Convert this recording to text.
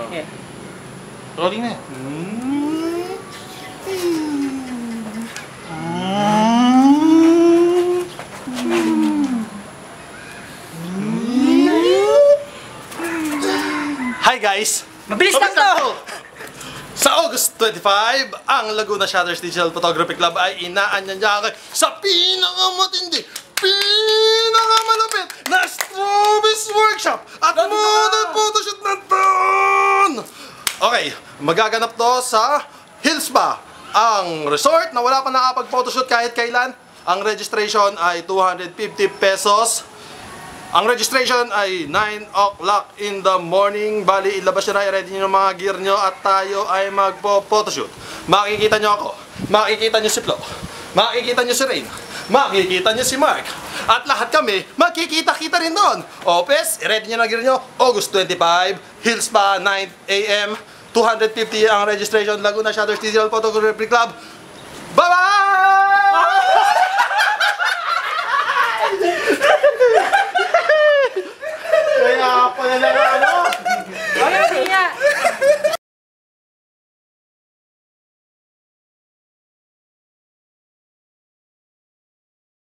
Yeah. Rolling na. Hi guys! Mabilis lang to! Sa August 25, ang Laguna Shutters Digital Photography Club ay inaanyaya sa pinakamatindi, pinakamalupit na Strobis Workshop at model photoshoot na ton! Okay, magaganap to sa Hills Spa, ang resort na wala pa nakapag-photoshoot kahit kailan. Ang registration ay 250 pesos. Ang registration ay 9 o'clock in the morning. Bali, ilabas nyo na, i-ready nyo yung mga gear nyo at tayo ay magpo-photoshoot. Makikita nyo ako, makikita nyo si Flo, makikita nyo si Rain, makikita nyo si Mark. At lahat kami, makikita-kita rin doon. Opes, i-ready nyo na gear nyo. August 25, Hills Spa, 9 AM, 250 ang registration, Laguna Shutters Digital Photography Club. Bye-bye!